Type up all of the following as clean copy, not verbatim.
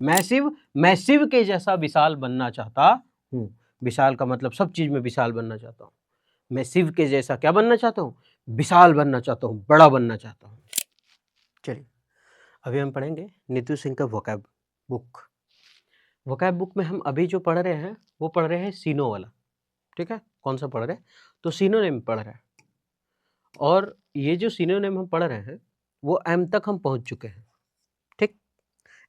Massive, massive के जैसा विशाल बनना चाहता हूँ। विशाल का मतलब सब चीज में विशाल बनना चाहता हूँ। मैसिव के जैसा क्या बनना चाहता हूँ? विशाल बनना चाहता हूँ, बड़ा बनना चाहता हूँ। चलिए अभी हम पढ़ेंगे नीतू सिंह का वोकैब बुक। वोकैब बुक में हम अभी जो पढ़ रहे हैं वो पढ़ रहे हैं सीनो वाला। ठीक है, कौन सा पढ़ रहे हैं? तो सिनोनिम पढ़ रहे हैं। और ये जो सिनोनिम हम पढ़ रहे हैं वो एम तक हम पहुंच चुके हैं। ठीक,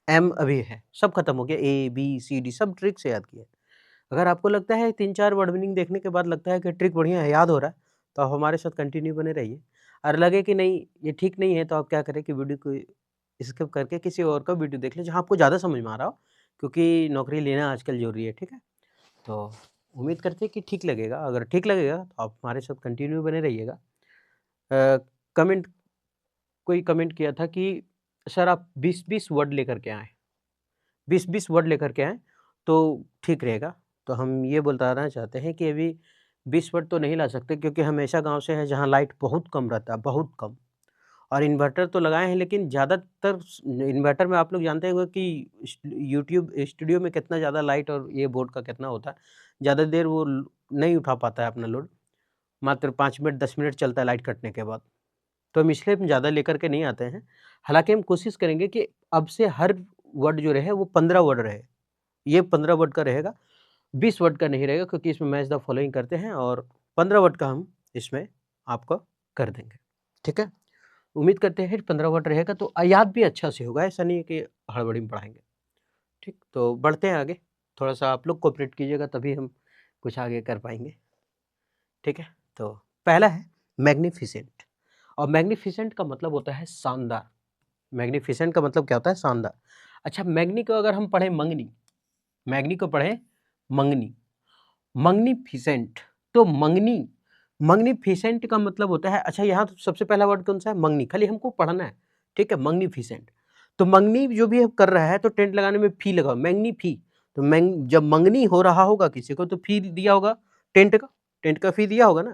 एम अभी है, सब खत्म हो गया, ए बी सी डी सब ट्रिक से याद किया। अगर आपको लगता है 3-4 वर्ड मीनिंग देखने के बाद लगता है कि ट्रिक बढ़िया है, याद हो रहा है, तो आप हमारे साथ कंटिन्यू बने रहिए। और लगे कि नहीं ये ठीक नहीं है तो आप क्या करें कि वीडियो को स्किप करके किसी और का वीडियो देख लें जहाँ आपको ज़्यादा समझ में आ रहा हो, क्योंकि नौकरी लेना आजकल जरूरी है। ठीक है, तो उम्मीद करते हैं कि ठीक लगेगा। अगर ठीक लगेगा तो आप हमारे साथ कंटिन्यू बने रहिएगा। कमेंट, कोई कमेंट किया था कि सर आप 20-20 वर्ड लेकर के आएँ, 20-20 वर्ड लेकर के आएँ तो ठीक रहेगा। तो हम ये बताना चाहते हैं कि अभी 20 वर्ड तो नहीं ला सकते, क्योंकि हम ऐसा गाँव से हैं जहाँ लाइट बहुत कम रहता है, बहुत कम। और इन्वर्टर तो लगाए हैं, लेकिन ज़्यादातर इन्वर्टर में आप लोग जानते होंगे कि यूट्यूब स्टूडियो में कितना ज़्यादा लाइट और ये बोर्ड का कितना होता है। ज़्यादा देर वो नहीं उठा पाता है अपना लोड, मात्र 5 मिनट 10 मिनट चलता है लाइट कटने के बाद। तो हम इसलिए ज़्यादा लेकर के नहीं आते हैं। हालाँकि हम कोशिश करेंगे कि अब से हर वर्ड जो रहे वो 15 वर्ड रहे। ये 15 वर्ड का रहेगा, 20 वर्ड का नहीं रहेगा, क्योंकि इसमें मैच द फॉलोइंग करते हैं और 15 वर्ड का हम इसमें आपको कर देंगे। ठीक है, उम्मीद करते हैं 15 वर्ड रहेगा तो याद भी अच्छा से होगा, ऐसा नहीं है कि हड़बड़ी में पढ़ाएंगे। ठीक, तो बढ़ते हैं आगे। थोड़ा सा आप लोग कोऑपरेट कीजिएगा तभी हम कुछ आगे कर पाएंगे। ठीक है, तो पहला है मैग्निफिसेंट। और मैग्निफिसेंट का मतलब होता है शानदार। मैग्निफिसेंट का मतलब क्या होता है? शानदार। अच्छा, मैग्नी को अगर हम पढ़ें मंगनी, मैग्नी को पढ़ें मंगनी, मंगनीफिसेंट, तो मंगनी, मंगनीफिसेंट का मतलब होता है, अच्छा यहाँ तो सबसे पहला वर्ड कौन सा है? मंगनी, खाली हमको पढ़ना है। ठीक है, मंगनीफिसेंट। तो मंगनी जो भी कर रहा है तो टेंट लगाने में फी लगाओ, मैंगनी फी। तो जब मंगनी हो रहा होगा किसी को तो फी दिया होगा टेंट का, टेंट का फी दिया होगा ना।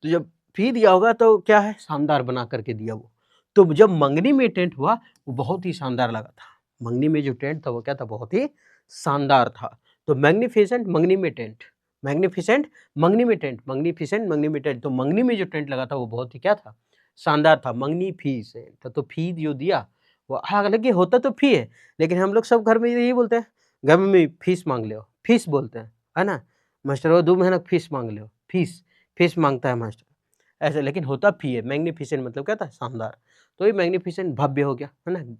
तो जब फी दिया होगा तो क्या है? शानदार बना करके दिया वो। तो जब मंगनी में टेंट हुआ वो बहुत ही शानदार लगा था। मंगनी में जो टेंट था वो क्या था? बहुत ही शानदार था। तो मैग्निफिसेंट मंगनी में टेंट, मैग्निफिसेंट मंगनी में टेंट, मैग्निफिसेंट मंगनी में टेंट। तो मंगनी में जो टेंट लगा था वो बहुत ही क्या था? शानदार था। मैग्निफिसेंट तो फी जो दिया वो, हालांकि होता तो फी है, लेकिन हम लोग सब घर में यही बोलते हैं, घर में फीस मांग ले, फीस बोलते हैं, है ना। मास्टर वो 2 महीना फीस मांग ले, फीस, फीस मांगता है मास्टर, ऐसे। लेकिन होता फी है। मैग्निफिसेंट मतलब क्या था? शानदार। तो ये मैग्निफिसेंट भव्य हो गया, है ना,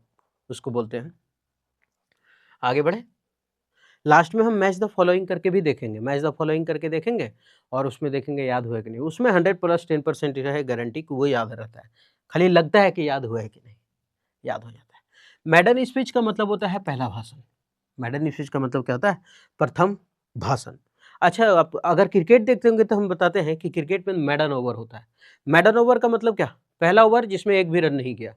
उसको बोलते हैं। आगे बढ़े, लास्ट में हम मैच द फॉलोइंग करके भी देखेंगे, मैच द फॉलोइंग करके देखेंगे और उसमें देखेंगे याद हुआ कि नहीं। उसमें 100+10% है गारंटी कि वो याद रहता है, खाली लगता है कि याद हुआ है कि नहीं, याद हो जाता है। मैडन स्पीच का मतलब होता है पहला भाषण। मैडन स्पीच का मतलब क्या होता है? प्रथम भाषण। अच्छा, आप अगर क्रिकेट देखते होंगे तो हम बताते हैं कि क्रिकेट में मैडन ओवर होता है। मैडन ओवर का मतलब क्या? पहला ओवर जिसमें एक भी रन नहीं किया,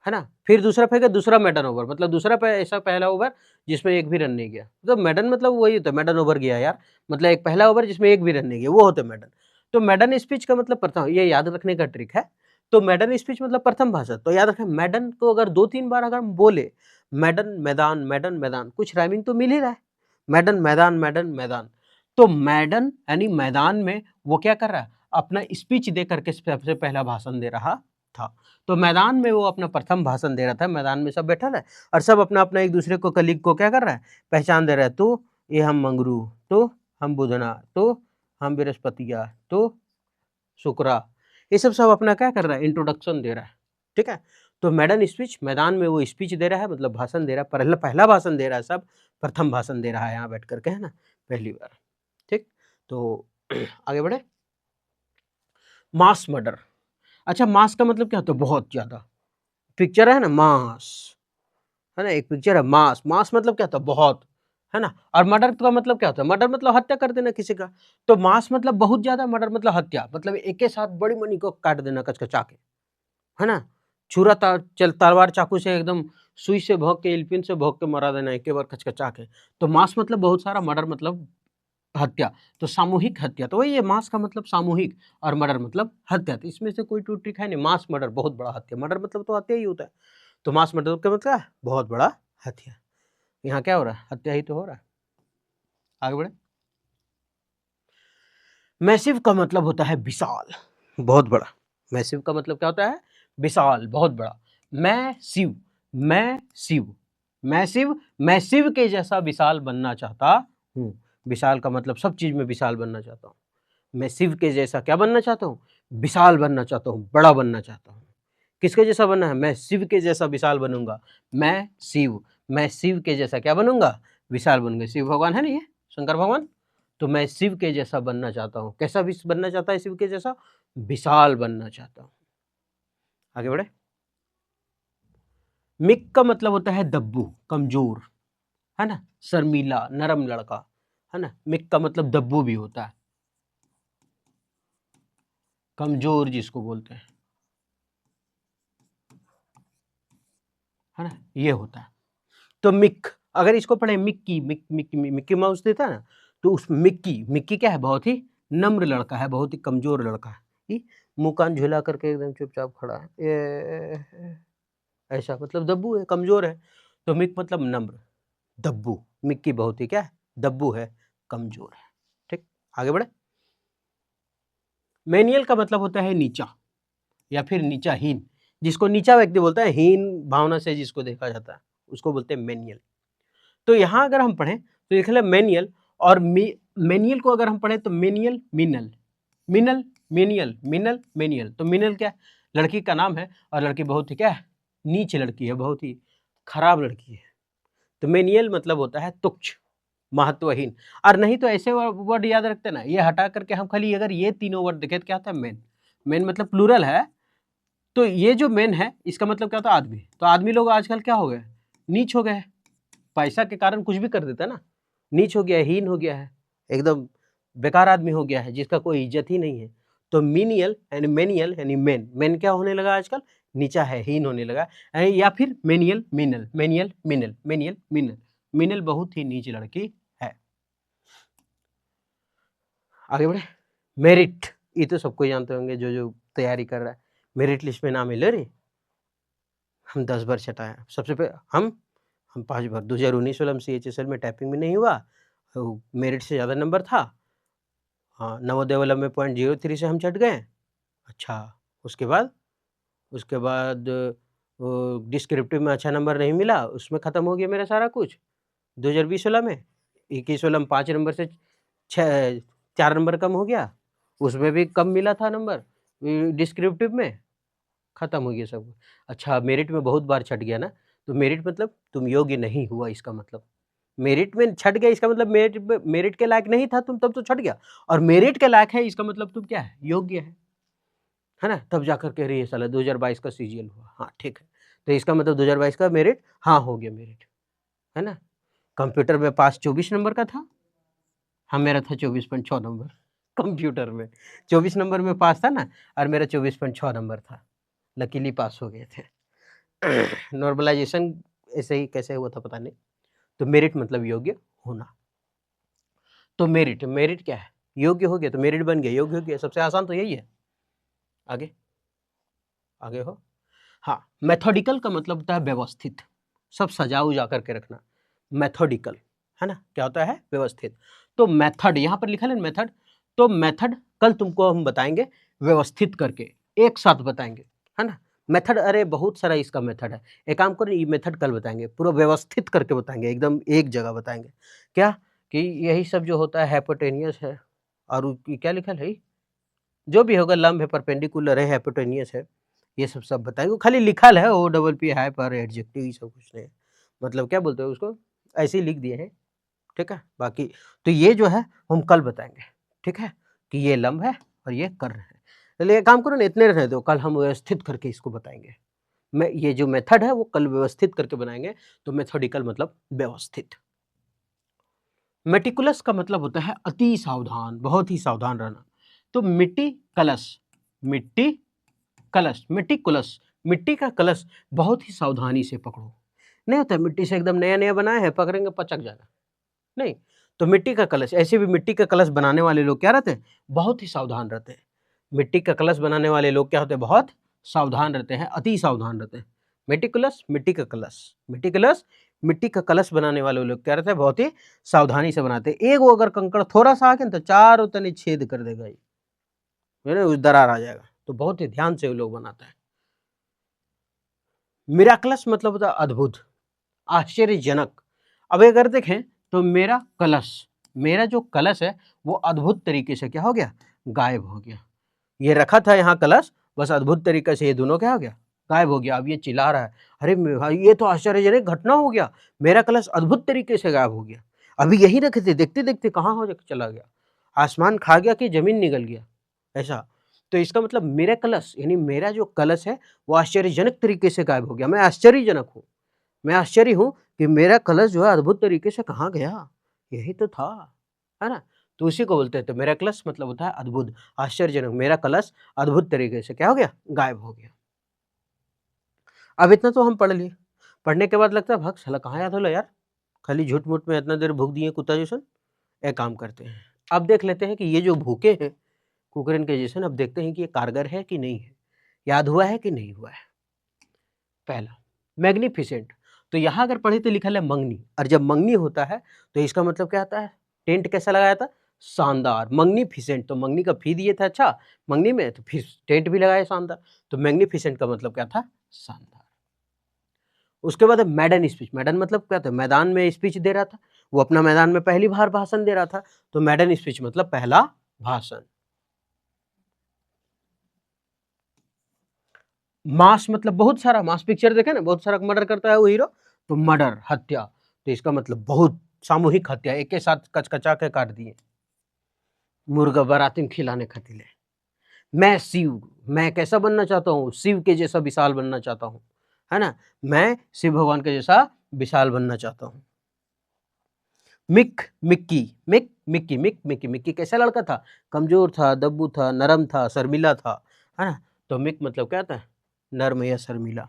है ना। फिर दूसरा फेंका, दूसरा मैडन ओवर, मतलब दूसरा ऐसा पहला ओवर जिसमें एक भी रन नहीं गया। तो मैडन मतलब वही होता है, मैडन ओवर गया यार, मतलब एक पहला ओवर जिसमें एक भी रन नहीं गया, वो होता है मैडन। तो मैडन स्पीच का मतलब प्रथम, ये याद रखने का ट्रिक है। तो मैडन स्पीच मतलब प्रथम भाषण। तो याद रखें, मैडन को अगर 2-3 बार अगर हम बोले, मैडन मैदान, मैडन मैदान, कुछ राइमिंग तो मिल ही रहा है, मैडन मैदान, मैडन मैदान। तो मैडन यानी मैदान में वो क्या कर रहा है? अपना स्पीच दे करके सबसे पहला भाषण दे रहा था। तो मैदान में वो अपना प्रथम भाषण दे रहा था। मैदान में सब बैठा है और सब अपना अपना एक दूसरे को, कलीग को क्या कर रहा है? पहचान दे रहा है। तो ये हम मंगरू, तो हम बुधना, तो हम बृहस्पतिया, तो शुक्रा, ये सब अपना क्या कर रहा है? इंट्रोडक्शन दे रहा है। ठीक है, तो मैडन स्पीच, मैदान में वो स्पीच दे रहा है, मतलब भाषण दे रहा है, पहला भाषण दे रहा है, सब प्रथम भाषण दे रहा है यहाँ बैठ करके, है ना, पहली बार। ठीक, तो आगे बढ़े, मास मर्डर। अच्छा, मास का मतलब क्या होता है? बहुत ज्यादा। पिक्चर है ना मास, है ना, एक पिक्चर है मास, मास मतलब क्या होता है? बहुत, है ना। और मर्डर का मतलब क्या होता है? मर्डर मतलब हत्या कर देना किसी का। तो मास मतलब बहुत ज्यादा, मर्डर मतलब हत्या, मतलब एक के साथ बड़ी मनी को काट देना कचकचा के, है ना। छुरा तलवार चाकू से एकदम सुई से भोंक के, इल्पिन से भोंक के मरा देना एक बार कचकचा के। तो मास मतलब बहुत सारा, मर्डर मतलब हत्या, तो सामूहिक हत्या। तो वही ये मास का मतलब सामूहिक और मर्डर मतलब हत्या। तो इसमें से कोई टू ट्रिक है नहीं, मास मर्डर बहुत बड़ा हत्या, मर्डर मतलब तो हत्या ही होता है। तो मास मर्डर का मतलब बहुत बड़ा हत्या। यहाँ क्या हो रहा है, हत्या ही तो हो रहा है। आगे बढ़े। मैसिव का मतलब होता है विशाल, बहुत बड़ा। मैसिव का मतलब क्या होता है, विशाल, बहुत बड़ा। मैसिव, मैसिव, मैसिव, मैसिव के जैसा विशाल बनना चाहता हूँ। विशाल का मतलब सब चीज में विशाल बनना चाहता हूँ। मैं शिव के जैसा क्या बनना चाहता हूँ, विशाल बनना चाहता हूँ, बड़ा बनना चाहता हूँ। किसके जैसा बनना है, मैं शिव के जैसा विशाल बनूंगा। मैं शिव के जैसा क्या बनूंगा, विशाल बनूंगा। शिव भगवान है ना, ये शंकर भगवान। तो मैं शिव के जैसा बनना चाहता हूँ। कैसा बनना चाहता है शिव के जैसा, विशाल बनना चाहता हूँ। आगे बढ़े। मिक का मतलब होता है दब्बू, कमजोर, है ना, शर्मीला, नरम लड़का, है ना। मिक का मतलब दब्बू भी होता है, कमजोर जिसको बोलते हैं, है ना, ये होता है। तो मिक, अगर इसको पढ़े मिक्की, मिक्की माउस देता है ना, तो उस मिक्की क्या है, बहुत ही नम्र लड़का है, बहुत ही कमजोर लड़का है। मुंह कान झुला करके एकदम चुपचाप खड़ा है, ऐसा मतलब दब्बू है, कमजोर है। तो मिक मतलब नम्र, दब्बू। मिक्की बहुत ही क्या है, दब्बू है, कमजोर है। ठीक, आगे बढ़े। मेनियल का मतलब होता है नीचा या फिर नीचाहीन, जिसको नीचा व्यक्ति बोलता है, हीन भावना से जिसको देखा जाता है, उसको बोलते हैं मेनियल। तो यहां अगर हम पढ़ें तो लिख ले मेनियल, और मेनियल को अगर हम पढ़ें तो मेनियल, मिनल, मिनल, मेनियल, मिनल, मेनियल। तो मिनल क्या है, लड़की का नाम है, और लड़की बहुत ही क्या है, नीच लड़की है, बहुत ही खराब लड़की है। तो मेनियल मतलब होता है तुच्छ, महत्वहीन। और नहीं तो ऐसे वर्ड याद रखते ना, ये हटा करके हम खाली अगर ये तीनों वर्ड देखें तो क्या होता है, मेन। मेन मतलब प्लूरल है, तो ये जो मेन है इसका मतलब क्या होता है, आदमी। तो आदमी लोग आजकल क्या हो गए, नीच हो गए, पैसा के कारण कुछ भी कर देता है ना, नीच हो गया है, हीन हो गया है, एकदम बेकार आदमी हो गया है, जिसका कोई इज्जत ही नहीं है। तो मीनियल यानी मेनियल यानी मेन, मेन क्या होने लगा आजकल, नीचा है, हीन होने लगा। या फिर मेनियल मिनल, मेनियल मिनल, मेनियल मिनल, मिनल बहुत ही नीच लड़की है। आगे बढ़े। मेरिट, ये तो सबको जानते होंगे जो जो तैयारी कर रहा है, मेरिट लिस्ट में नाम है ले रे, हम 10 बार छटाए सबसे पहले, हम 5 बार। 2019 वाला CHSL में टाइपिंग में नहीं हुआ, तो मेरिट से ज़्यादा नंबर था। हाँ, नवोदय वाला में 0.03 से हम छट गए। अच्छा, उसके बाद डिस्क्रिप्टिव में अच्छा नंबर नहीं मिला, उसमें ख़त्म हो गया मेरा सारा कुछ। 2020 वाला में, 21 वाला में 5 नंबर से 4 नंबर कम हो गया, उसमें भी कम मिला था नंबर डिस्क्रिप्टिव में, ख़त्म हो गया सब। अच्छा, मेरिट में बहुत बार छट गया ना, तो मेरिट मतलब तुम योग्य नहीं हुआ, इसका मतलब मेरिट में छट गया, इसका मतलब मेरिट के लायक नहीं था तुम, तब तो छट गया। और मेरिट के लायक है, इसका मतलब तुम क्या है, योग्य है ना। तब जाकर के अरे ये साला 2022 का CGL हुआ, हाँ ठीक है। तो इसका मतलब 2022 का मेरिट, हाँ हो गया मेरिट, है ना। कंप्यूटर में पास 24 नंबर का था, हाँ मेरा था 24.6 नंबर कंप्यूटर में, 24 नंबर में पास था ना, और मेरा 24.6 नंबर था, लकीली पास हो गए थे। नॉर्मलाइजेशन ऐसे ही कैसे हुआ था पता नहीं। तो मेरिट मतलब योग्य होना। तो मेरिट, मेरिट क्या है, योग्य हो गया तो मेरिट बन गया, योग्य हो गया, सबसे आसान तो यही है। आगे, आगे हो। हाँ, मेथोडिकल का मतलब होता है व्यवस्थित, सब सजा उजा करके रखना, मेथोडिकल, है ना, क्या होता है, व्यवस्थित। तो मेथड यहाँ पर लिखा है मेथड, तो मेथड कल तुमको हम बताएंगे व्यवस्थित करके, एक साथ बताएंगे, है ना। मेथड, अरे बहुत सारा इसका मेथड है, एक काम करो, ये मेथड कल बताएंगे, पूरा व्यवस्थित करके बताएंगे, एकदम एक जगह बताएंगे। क्या कि यही सब जो होता है हाइपोटेनियस है, और क्या लिखा है, जो भी होगा, लंब है, परपेंडिकुलर है, हाइपोटेनियस है, ये सब बताएंगे। खाली लिखा है OPP है पर एडजेक्टिव, ये सब कुछ नहीं, मतलब क्या बोलते हैं उसको, ऐसे ही लिख दिए हैं, ठीक है। बाकी तो ये जो है हम कल बताएंगे, ठीक है, कि ये लंब है और ये कर्ण है। चलिए काम करो ना, इतने रहने दो, कल हम व्यवस्थित करके इसको बताएंगे। मैं ये जो मेथड है वो कल व्यवस्थित करके बनाएंगे। तो मेथोडिकल मतलब व्यवस्थित। मेटिकुलस का मतलब होता है अति सावधान, बहुत ही सावधान रहना। तो मिट्टी कलश, मिट्टी कलश, मेटिकुलस, मिट्टी का कलश बहुत ही सावधानी से पकड़ो। नहीं होता मिट्टी से एकदम नया नया बनाया है, पकड़ेंगे पचक जाना, नहीं। तो मिट्टी का कलश, ऐसे भी मिट्टी का कलश बनाने वाले लोग क्या रहते हैं, बहुत ही सावधान रहते हैं। मिट्टी का कलश बनाने वाले लोग क्या होते हैं, बहुत सावधान रहते हैं, अति सावधान रहते हैं। मेटिकुलस, मिट्टी का कलश, मेटिकुलस, मिट्टी का कलश बनाने वाले लोग क्या रहते हैं, बहुत ही सावधानी से बनाते हैं। एक वो अगर कंकड़ थोड़ा सा आके तो चारों तने छेद कर देगा, ये उस दरार आ जाएगा। तो बहुत ही ध्यान से वो लोग बनाता है। मिराकलस मतलब होता है अद्भुत, आश्चर्यजनक। अब अगर देखें तो मेरा जो कलश है वो अद्भुत तरीके से क्या हो गया, गायब हो गया। ये रखा था यहाँ कलश, बस अद्भुत तरीके से ये दोनों क्या हो गया, गायब हो गया। अब ये चिल्ला रहा है, अरे भाई ये तो आश्चर्यजनक घटना हो गया, मेरा कलश अद्भुत तरीके से गायब हो गया। अभी यही रखे थे, देखते देखते कहाँ हो चला गया, आसमान खा गया कि जमीन निगल गया, ऐसा। तो इसका मतलब मेरा कलश यानी मेरा जो कलश है वो आश्चर्यजनक तरीके से गायब हो गया। मैं आश्चर्यजनक हूँ, मैं आश्चर्य हूँ कि मेरा कलश जो है अद्भुत तरीके से कहाँ गया, यही तो था, है ना। तो उसी को बोलते हैं। तो मेरा कलश मतलब होता है अद्भुत, आश्चर्यजनक। मेरा कलश अद्भुत तरीके से क्या हो गया, गायब हो गया। अब इतना तो हम पढ़ लिए, पढ़ने के बाद लगता है भाग साला कहाँ याद होला यार, खाली झूठ मूठ में इतना देर भूख दिए कुत्ता जैसन। एक काम करते हैं, अब देख लेते हैं कि ये जो भूखे हैं कुकरन के जैसे, अब देखते हैं कि ये कारगर है कि नहीं है, याद हुआ है कि नहीं हुआ है। पहला मैग्निफिसेंट, तो यहाँ अगर पढ़े तो लिखा है मंगनी, और जब मंगनी होता है तो इसका मतलब क्या आता है, टेंट कैसा लगाया था, शानदार। मैग्निफिसेंट, तो मंगनी का फी दिए थे अच्छा मंगनी में, तो फिर टेंट भी लगाया शानदार। तो मैग्निफिसेंट का मतलब क्या था, शानदार। उसके बाद मैडन स्पीच, मैडन मतलब क्या था, मैदान में स्पीच दे रहा था, वो अपना मैदान में पहली बार भाषण दे रहा था, तो मैडन स्पीच मतलब पहला भाषण। मास मतलब बहुत सारा, मास पिक्चर देखे ना, बहुत सारा मर्डर करता है वो हीरो, तो मर्डर हत्या, तो इसका मतलब बहुत सामूहिक हत्या, एक के साथ कचकचा के काट दिए, मुर्गा बाराती में खिलाने खातिर। मैं शिव, मैं कैसा बनना चाहता हूँ, शिव के जैसा विशाल बनना चाहता हूँ, है ना, मैं शिव भगवान के जैसा विशाल बनना चाहता हूँ। Mick Mickey Mick Mickey Mick Mickey Mickey कैसा लड़का था, कमजोर था, दब्बू था, नरम था, शर्मिला था, है ना। तो मिक मतलब क्या था, नर्म या Sharmila.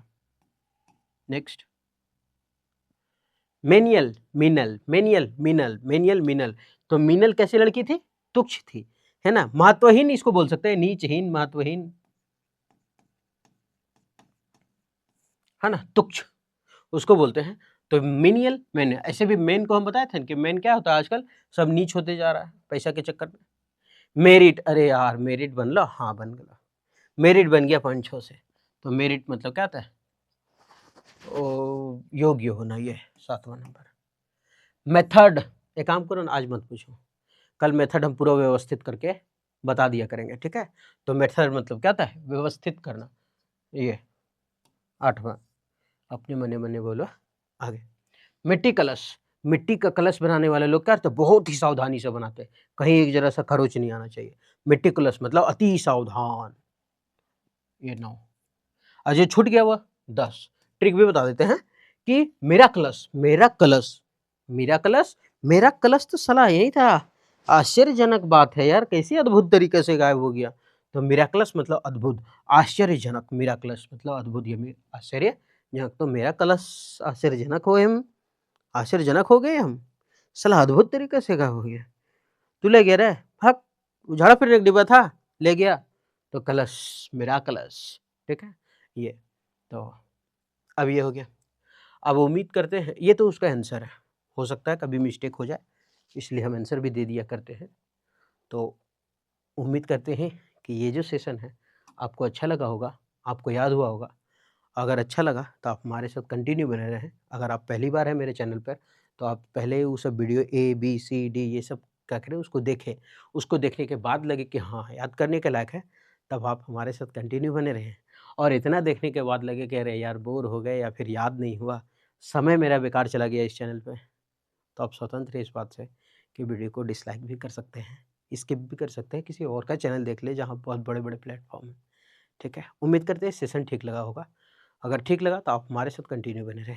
Next menial Meenal, menial Meenal, menial Meenal, तो मीनल कैसी लड़की थी, तुच्छ थी, है ना, महत्वहीन इसको बोल सकते हैं, नीचहीन, महत्वहीन, है ना, तुच्छ उसको बोलते हैं। तो मीनियल मैन, ऐसे भी मेन को हम बताए थे कि मेन क्या होता है, आजकल सब नीच होते जा रहा है पैसा के चक्कर में। मेरिट, अरे यार मेरिट बन लो, हाँ बन गया, मेरिट बन गया 5-6 से। तो मेरिट मतलब क्या होता है, योग्य होना, ये 7वां नंबर। मेथड, एक काम करो ना, आज मत पूछो, कल मेथड हम पूरा व्यवस्थित करके बता दिया करेंगे, ठीक है। तो मेथड मतलब क्या होता है, व्यवस्थित करना, ये 8वां। अपने मने मने बोलो आगे। मिट्टी कलश, मिट्टी का कलश बनाने वाले लोग क्या करते हैं, बहुत ही सावधानी से बनाते हैं, कहीं एक जरा सा खरोच नहीं आना चाहिए। मिट्टी कलश मतलब अति सावधान, ये 9। आज ये छूट गया हुआ 10। ट्रिक भी बता देते हैं कि मेरा कलश, मेरा कलश, मेरा कलश, मेरा कलश तो सलाह यही था। आश्चर्यजनक बात है यार, कैसी अद्भुत तरीके से गायब हो गया। तो मिराकलस मतलब अद्भुत, आश्चर्यजनक, मिराकलस मतलब अद्भुत, ये आश्चर्यजनक, तो मेरा कलश आश्चर्यजनक हो, हम आश्चर्यजनक हो गए हम, साला अद्भुत तरीके से गायब हो गया। तू ले गया रे, भाग, झाड़ा फिरने का डिब्बा था, ले गया, तो कलश, मेरा कलश, ठीक है। ये तो अब ये हो गया। अब उम्मीद करते हैं, ये तो उसका आंसर है, हो सकता है कभी मिस्टेक हो जाए, इसलिए हम आंसर भी दे दिया करते हैं। तो उम्मीद करते हैं कि ये जो सेशन है आपको अच्छा लगा होगा, आपको याद हुआ होगा। अगर अच्छा लगा तो आप हमारे साथ कंटिन्यू बने रहें। अगर आप पहली बार हैं मेरे चैनल पर, तो आप पहले वो सब वीडियो ABCD ये सब क्या करें, उसको देखें, उसको देखने के बाद लगे कि हाँ याद करने के लायक है, तब आप हमारे साथ कंटिन्यू बने रहें। और इतना देखने के बाद लगे कि अरे यार बोर हो गए या फिर याद नहीं हुआ, समय मेरा बेकार चला गया इस चैनल पे, तो आप स्वतंत्र हैं इस बात से कि वीडियो को डिसलाइक भी कर सकते हैं, स्किप भी कर सकते हैं, किसी और का चैनल देख ले जहाँ बहुत बड़े बड़े प्लेटफॉर्म हैं, ठीक है। उम्मीद करते हैं सेशन ठीक लगा होगा। अगर ठीक लगा तो आप हमारे साथ कंटिन्यू बने रहें।